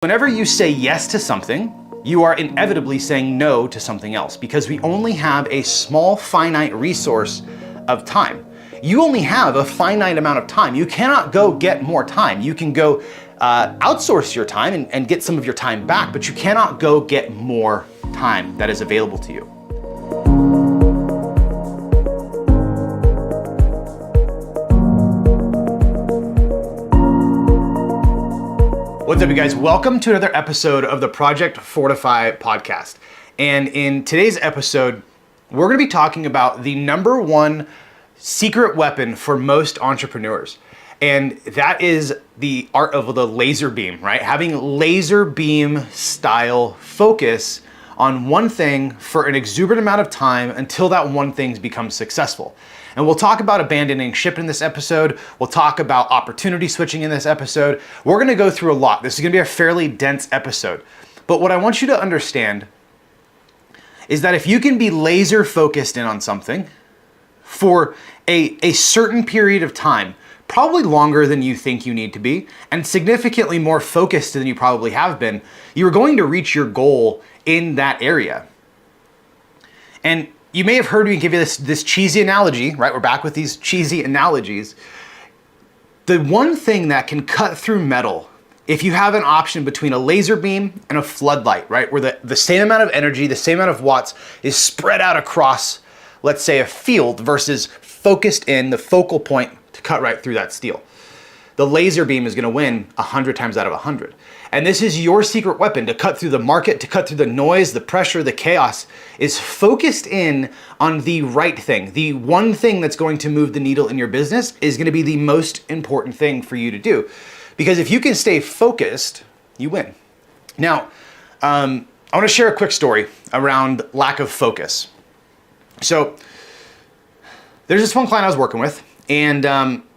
Whenever you say yes to something, you are inevitably saying no to something else because we only have a small finite resource of time. You only have a finite amount of time. You cannot go get more time. You can go outsource your time and get some of your time back, but you cannot go get more time that is available to you. What's up, you guys? Welcome to another episode of the Project Fortify podcast. And in today's episode, we're going to be talking about the number one secret weapon for most entrepreneurs. And that is the art of the laser beam, right? Having laser beam style focus on one thing for an exuberant amount of time until that one thing becomes successful. And we'll talk about abandoning ship in this episode. We'll talk about opportunity switching in this episode. We're gonna go through a lot. This is gonna be a fairly dense episode. But what I want you to understand is that if you can be laser focused in on something for a certain period of time, probably longer than you think you need to be, and significantly more focused than you probably have been, you're going to reach your goal in that area. And you may have heard me give you this cheesy analogy, right? We're back with these cheesy analogies. The one thing that can cut through metal, if you have an option between a laser beam and a floodlight, right? Where the same amount of energy, the same amount of watts is spread out across, let's say, a field versus focused in the focal point to cut right through that steel. The laser beam is gonna win 100 times out of 100. And this is your secret weapon to cut through the market, to cut through the noise, the pressure, the chaos, is focused in on the right thing. The one thing that's going to move the needle in your business is gonna be the most important thing for you to do. Because if you can stay focused, you win. Now, I wanna share a quick story around lack of focus. So, there's this one client I was working with, and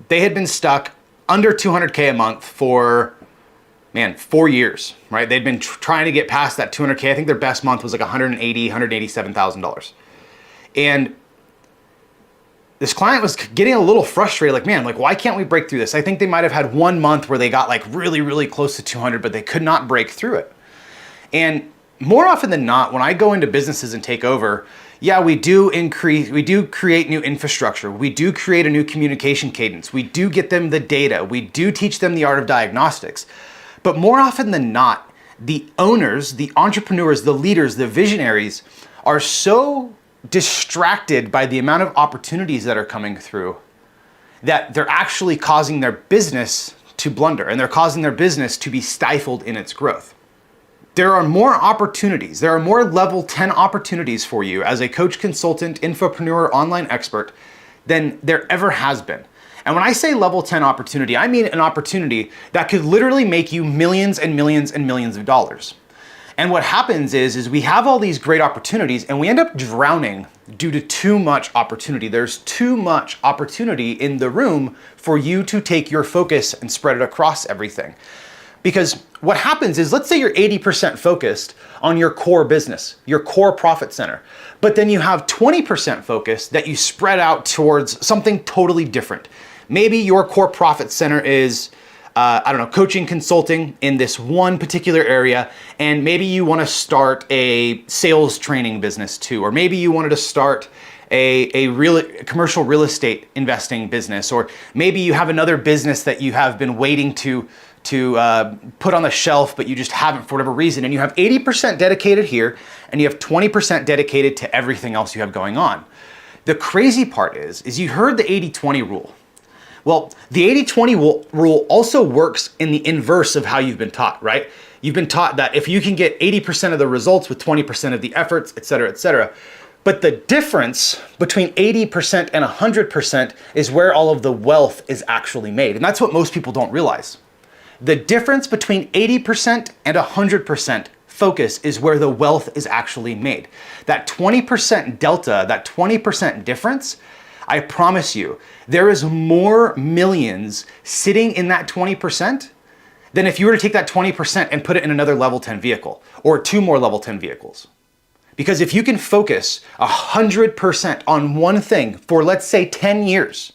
they had been stuck under 200K a month for 4 years, right? They'd been trying to get past that 200K. I think their best month was like $187,000. And this client was getting a little frustrated, like, why can't we break through this? I think they might've had one month where they got like really, really close to 200, but they could not break through it. And more often than not, when I go into businesses and take over, yeah, we do create new infrastructure. We do create a new communication cadence. We do get them the data. We do teach them the art of diagnostics. But more often than not, the owners, the entrepreneurs, the leaders, the visionaries are so distracted by the amount of opportunities that are coming through that they're actually causing their business to blunder, and they're causing their business to be stifled in its growth. There are more opportunities. There are more level 10 opportunities for you as a coach, consultant, infopreneur, online expert than there ever has been. And when I say level 10 opportunity, I mean an opportunity that could literally make you millions and millions and millions of dollars. And what happens is we have all these great opportunities and we end up drowning due to too much opportunity. There's too much opportunity in the room for you to take your focus and spread it across everything. Because what happens is, let's say you're 80% focused on your core business, your core profit center, but then you have 20% focus that you spread out towards something totally different. Maybe your core profit center is, coaching, consulting in this one particular area, and maybe you wanna start a sales training business too, or maybe you wanted to start a commercial real estate investing business, or maybe you have another business that you have been waiting to put on the shelf, but you just haven't for whatever reason. And you have 80% dedicated here, and you have 20% dedicated to everything else you have going on. The crazy part is you heard the 80-20 rule. Well, the 80-20 rule also works in the inverse of how you've been taught, right? You've been taught that if you can get 80% of the results with 20% of the efforts, et cetera, et cetera. But the difference between 80% and 100% is where all of the wealth is actually made. And that's what most people don't realize. The difference between 80% and 100% focus is where the wealth is actually made. That 20% delta, that 20% difference, I promise you, there is more millions sitting in that 20% than if you were to take that 20% and put it in another level 10 vehicle or 2 more level 10 vehicles. Because if you can focus 100% on one thing for, let's say, 10 years,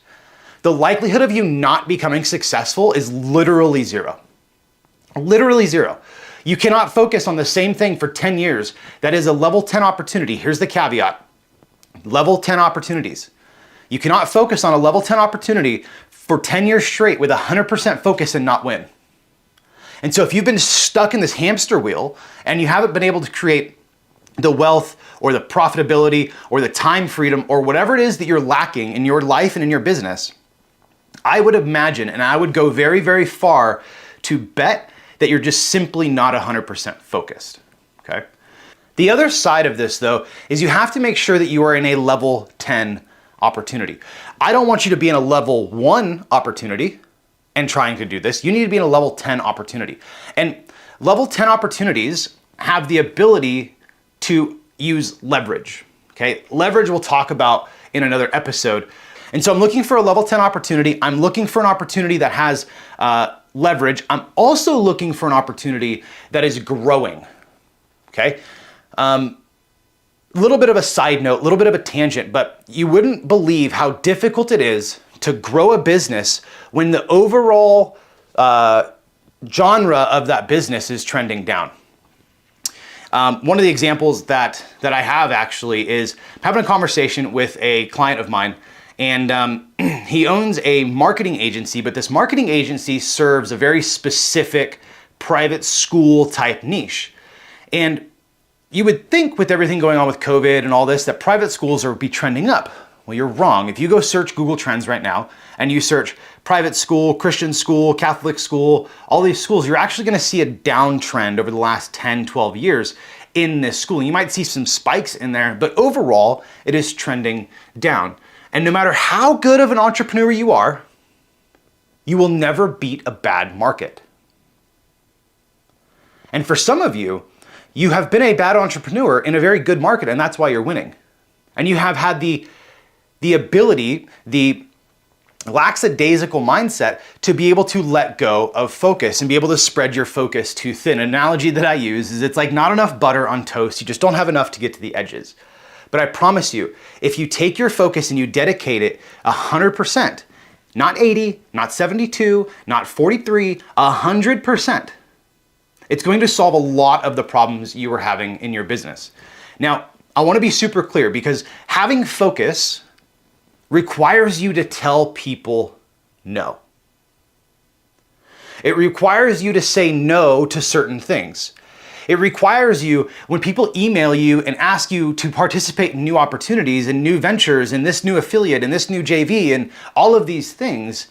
the likelihood of you not becoming successful is literally zero. Literally zero. You cannot focus on the same thing for 10 years. That is a level 10 opportunity. Here's the caveat. Level 10 opportunities. You cannot focus on a level 10 opportunity for 10 years straight with 100% focus and not win. And so if you've been stuck in this hamster wheel and you haven't been able to create the wealth or the profitability or the time freedom or whatever it is that you're lacking in your life and in your business, I would imagine, and I would go very, very far to bet that you're just simply not 100% focused, okay? The other side of this though, is you have to make sure that you are in a level 10 opportunity. I don't want you to be in a level 1 opportunity and trying to do this. You need to be in a level 10 opportunity. And level 10 opportunities have the ability to use leverage, okay? Leverage we'll talk about in another episode. And so I'm looking for a level 10 opportunity. I'm looking for an opportunity that has leverage. I'm also looking for an opportunity that is growing, okay? Little bit of a side note, little bit of a tangent, but you wouldn't believe how difficult it is to grow a business when the overall genre of that business is trending down. One of the examples that I have actually is having a conversation with a client of mine, and he owns a marketing agency, but this marketing agency serves a very specific private school type niche. And you would think with everything going on with COVID and all this that private schools are be trending up. Well, you're wrong. If you go search Google Trends right now and you search private school, Christian school, Catholic school, all these schools, you're actually going to see a downtrend over the last 10, 12 years in this school. You might see some spikes in there, but overall it is trending down. And no matter how good of an entrepreneur you are, you will never beat a bad market. And for some of you, you have been a bad entrepreneur in a very good market, and that's why you're winning. And you have had the ability, the lackadaisical mindset to be able to let go of focus and be able to spread your focus too thin. An analogy that I use is it's like not enough butter on toast. You just don't have enough to get to the edges. But I promise you, if you take your focus and you dedicate it 100%, not 80, not 72, not 43, 100%, it's going to solve a lot of the problems you are having in your business. Now, I want to be super clear because having focus requires you to tell people no. It requires you to say no to certain things. It requires you, when people email you and ask you to participate in new opportunities and new ventures and this new affiliate and this new JV and all of these things,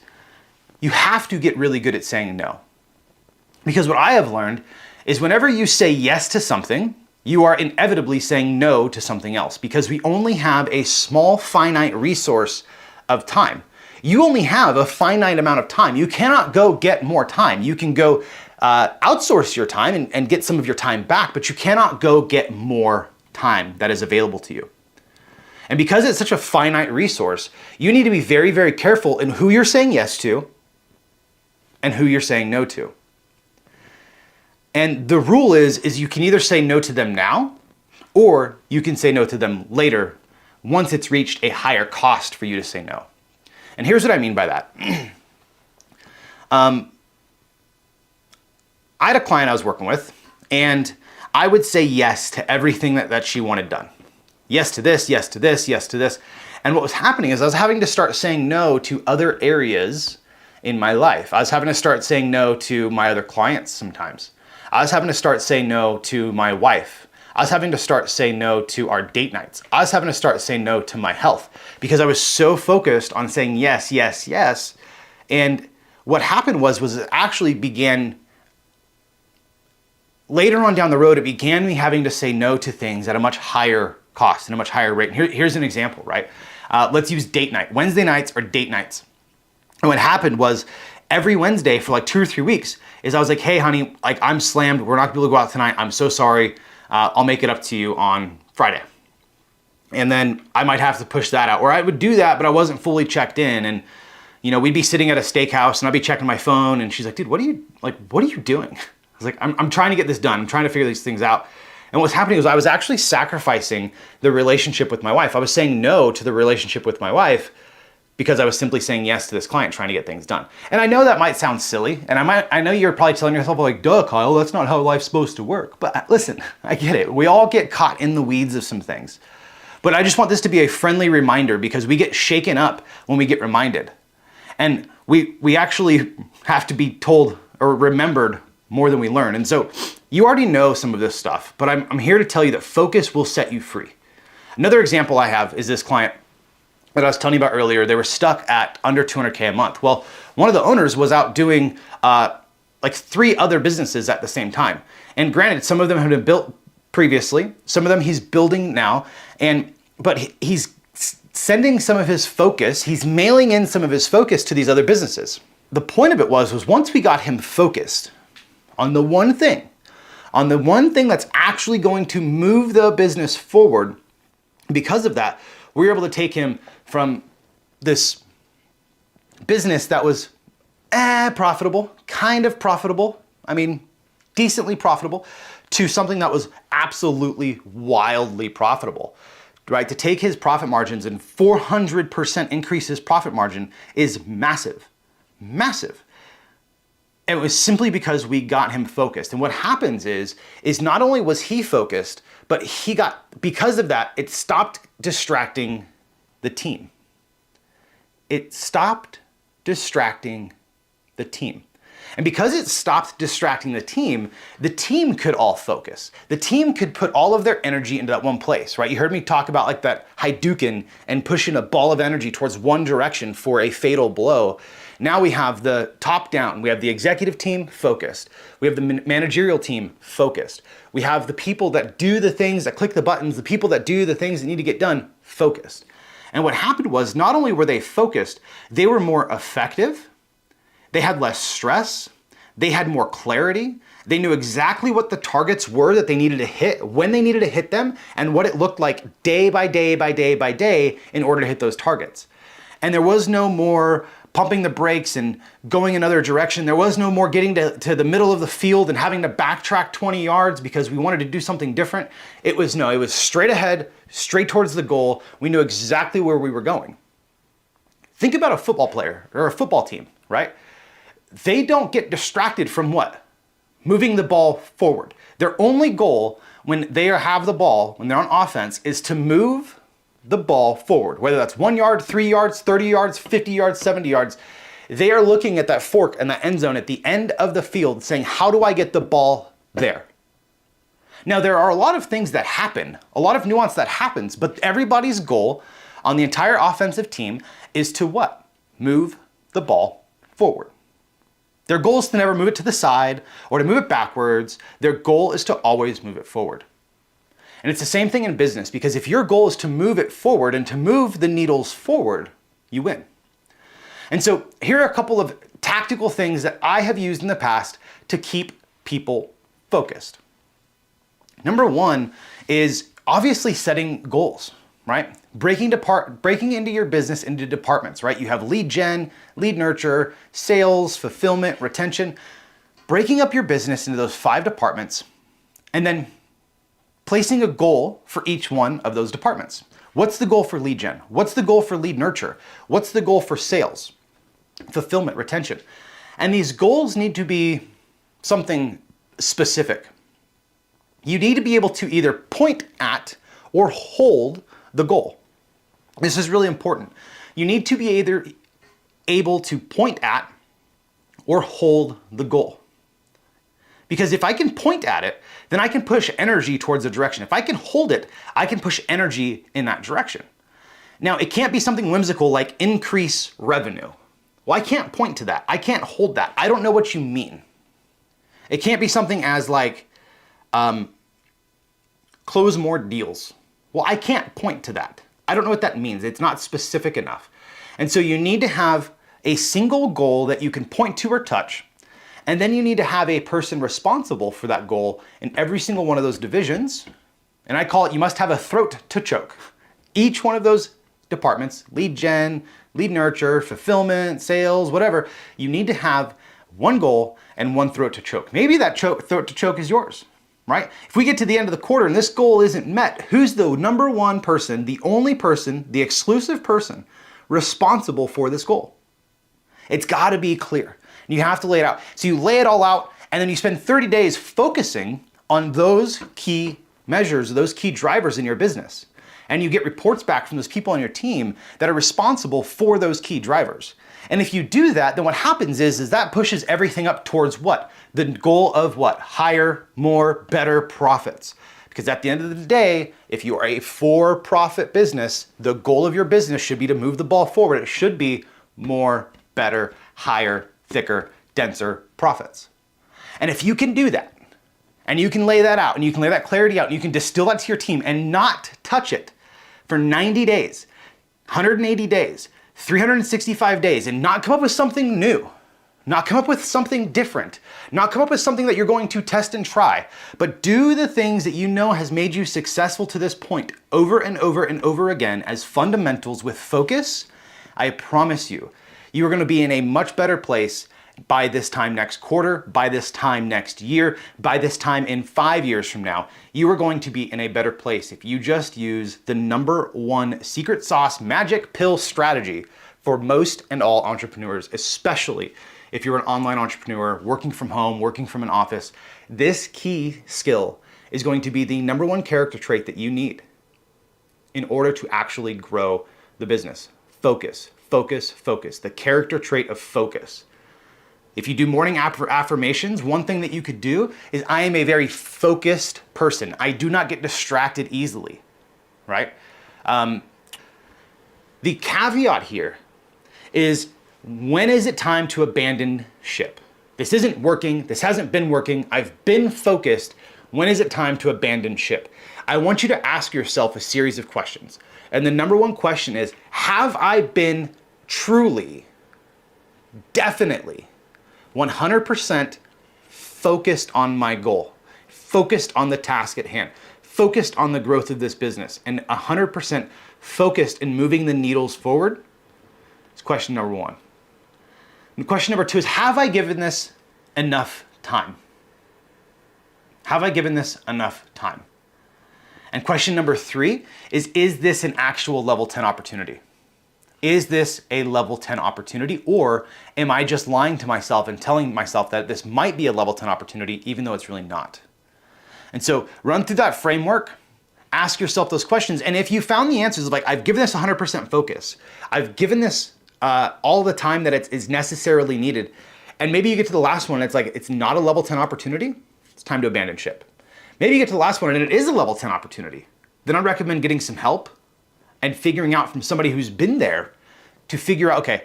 you have to get really good at saying no. Because what I have learned is whenever you say yes to something, you are inevitably saying no to something else because we only have a small finite resource of time. You only have a finite amount of time. You cannot go get more time. You can go outsource your time and get some of your time back, but you cannot go get more time that is available to you. And because it's such a finite resource, you need to be very, very careful in who you're saying yes to and who you're saying no to. And the rule is you can either say no to them now, or you can say no to them later once it's reached a higher cost for you to say no. And here's what I mean by that. I had a client I was working with, and I would say yes to everything that she wanted done. Yes to this, yes to this, yes to this. And what was happening is I was having to start saying no to other areas in my life. I was having to start saying no to my other clients sometimes. I was having to start saying no to my wife. I was having to start saying no to our date nights. I was having to start saying no to my health because I was so focused on saying yes, yes, yes. And what happened was it actually began, later on down the road, it began me having to say no to things at a much higher cost and a much higher rate. And here's an example, right? Let's use date night. Wednesday nights are date nights. And what happened was every Wednesday for like 2 or 3 weeks is I was like, hey, honey, like I'm slammed. We're not gonna be able to go out tonight. I'm so sorry. I'll make it up to you on Friday. And then I might have to push that out. Or I would do that, but I wasn't fully checked in. And you know, we'd be sitting at a steakhouse and I'd be checking my phone and she's like, dude, what are you doing? I was like, I'm trying to get this done. I'm trying to figure these things out. And what's happening was I was actually sacrificing the relationship with my wife. I was saying no to the relationship with my wife because I was simply saying yes to this client trying to get things done. And I know that might sound silly, and I know you're probably telling yourself like, duh, Kyle, that's not how life's supposed to work. But listen, I get it. We all get caught in the weeds of some things. But I just want this to be a friendly reminder because we get shaken up when we get reminded. And we actually have to be told or remembered more than we learn. And so you already know some of this stuff, but I'm here to tell you that focus will set you free. Another example I have is this client that I was telling you about earlier. They were stuck at under 200K a month. Well, one of the owners was out doing like 3 other businesses at the same time. And granted, some of them have been built previously, some of them he's building now, but he's sending some of his focus, he's mailing in some of his focus to these other businesses. The point of it was once we got him focused on the one thing that's actually going to move the business forward, because of that, we were able to take him from this business that was profitable, kind of profitable, I mean, decently profitable, to something that was absolutely wildly profitable, right? To take his profit margins and 400% increase his profit margin is massive, massive. And it was simply because we got him focused. And what happens is not only was he focused, but because of that, it stopped distracting the team. It stopped distracting the team. And because it stopped distracting the team could all focus. The team could put all of their energy into that one place, right? You heard me talk about like that Hadouken and pushing a ball of energy towards one direction for a fatal blow. Now we have the top down. We have the executive team focused. We have the managerial team focused. We have the people that do the things, that click the buttons, the people that do the things that need to get done focused. And what happened was not only were they focused, they were more effective. They had less stress. They had more clarity. They knew exactly what the targets were that they needed to hit, when they needed to hit them, and what it looked like day by day by day by day in order to hit those targets. And there was no more pumping the brakes and going another direction. There was no more getting to the middle of the field and having to backtrack 20 yards because we wanted to do something different. It was straight ahead, straight towards the goal. We knew exactly where we were going. Think about a football player or a football team, right? They don't get distracted from what? Moving the ball forward. Their only goal when they have the ball, when they're on offense, is to move the ball forward, whether that's 1 yard, 3 yards, 30 yards, 50 yards, 70 yards. They are looking at that fork and that end zone at the end of the field saying, how do I get the ball there? Now, there are a lot of things that happen, a lot of nuance that happens, but everybody's goal on the entire offensive team is to what? Move the ball forward. Their goal is to never move it to the side or to move it backwards. Their goal is to always move it forward. And it's the same thing in business, because if your goal is to move it forward and to move the needles forward, you win. And so here are a couple of tactical things that I have used in the past to keep people focused. Number one is obviously setting goals, right? Breaking into your business into departments, right? You have lead gen, lead nurture, sales, fulfillment, retention. Breaking up your business into those 5 departments and then placing a goal for each one of those departments. What's the goal for lead gen? What's the goal for lead nurture? What's the goal for sales, fulfillment, retention? And these goals need to be something specific. You need to be able to either point at or hold the goal. This is really important. You need to be either able to point at or hold the goal. Because if I can point at it, then I can push energy towards a direction. If I can hold it, I can push energy in that direction. Now, it can't be something whimsical like increase revenue. Well, I can't point to that. I can't hold that. I don't know what you mean. It can't be something as like close more deals. Well, I can't point to that. I don't know what that means. It's not specific enough. And so you need to have a single goal that you can point to or touch. And then you need to have a person responsible for that goal in every single one of those divisions. And I call it, you must have a throat to choke. Each one of those departments, lead gen, lead nurture, fulfillment, sales, whatever, you need to have one goal and one throat to choke. Maybe that throat to choke is yours, right? If we get to the end of the quarter and this goal isn't met, who's the number one person, the only person, the exclusive person responsible for this goal? It's got to be clear. You have to lay it out. So you lay it all out, and then you spend 30 days focusing on those key measures, those key drivers in your business. And you get reports back from those people on your team that are responsible for those key drivers. And if you do that, then what happens is that pushes everything up towards what? The goal of what? Higher, more, better profits. Because at the end of the day, if you are a for-profit business, the goal of your business should be to move the ball forward. It should be more, better, higher, thicker, denser profits. And if you can do that, and you can lay that out, and you can lay that clarity out, and you can distill that to your team and not touch it for 90 days, 180 days, 365 days, and not come up with something new, not come up with something different, not come up with something that you're going to test and try, but do the things that you know has made you successful to this point over and over and over again as fundamentals with focus, I promise you, you are going to be in a much better place by this time next quarter, by this time next year, by this time in 5 years from now. You are going to be in a better place if you just use the number one secret sauce magic pill strategy for most and all entrepreneurs, especially if you're an online entrepreneur working from home, working from an office. This key skill is going to be the number one character trait that you need in order to actually grow the business. Focus, focus, focus. The character trait of focus. If you do morning affirmations, one thing that you could do is I am a very focused person. I do not get distracted easily, right? The caveat here is, when is it time to abandon ship? This isn't working. This hasn't been working. I've been focused. When is it time to abandon ship? I want you to ask yourself a series of questions. And the number one question is, have I been truly, definitely, 100% focused on my goal, focused on the task at hand, focused on the growth of this business, and 100% focused in moving the needles forward? It's question number one. And question number two is, have I given this enough time? Have I given this enough time? And question number three is this an actual level 10 opportunity? Is this a level 10 opportunity, or am I just lying to myself and telling myself that this might be a level 10 opportunity even though it's really not? And so run through that framework, ask yourself those questions, and if you found the answers of like, I've given this 100% focus, I've given this all the time that is necessarily needed, and maybe you get to the last one and it's like, it's not a level 10 opportunity, it's time to abandon ship. Maybe you get to the last one and it is a level 10 opportunity. Then I'd recommend getting some help and figuring out from somebody who's been there to figure out, okay,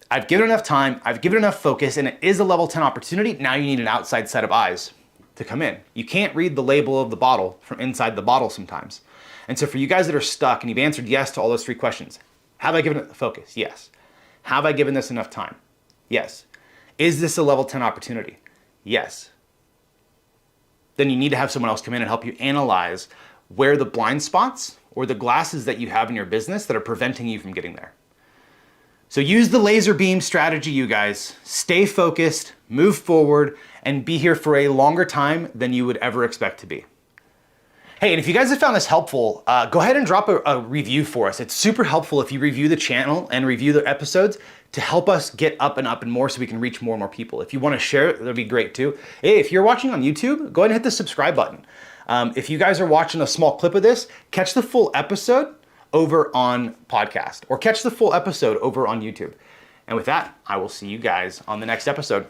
I've given enough time, I've given enough focus, and it is a level 10 opportunity. Now you need an outside set of eyes to come in. You can't read the label of the bottle from inside the bottle sometimes. And so for you guys that are stuck and you've answered yes to all those three questions, have I given it the focus? Yes. Have I given this enough time? Yes. Is this a level 10 opportunity? Yes. Then you need to have someone else come in and help you analyze where the blind spots or the glasses that you have in your business that are preventing you from getting there. So use the laser beam strategy, you guys. Stay focused, move forward, and be here for a longer time than you would ever expect to be. Hey, and if you guys have found this helpful, go ahead and drop a review for us. It's super helpful if you review the channel and review the episodes to help us get up and more so we can reach more and more people. If you want to share it, that'd be great too. Hey, if you're watching on YouTube, go ahead and hit the subscribe button. If you guys are watching a small clip of this, catch the full episode over on podcast or catch the full episode over on YouTube. And with that, I will see you guys on the next episode.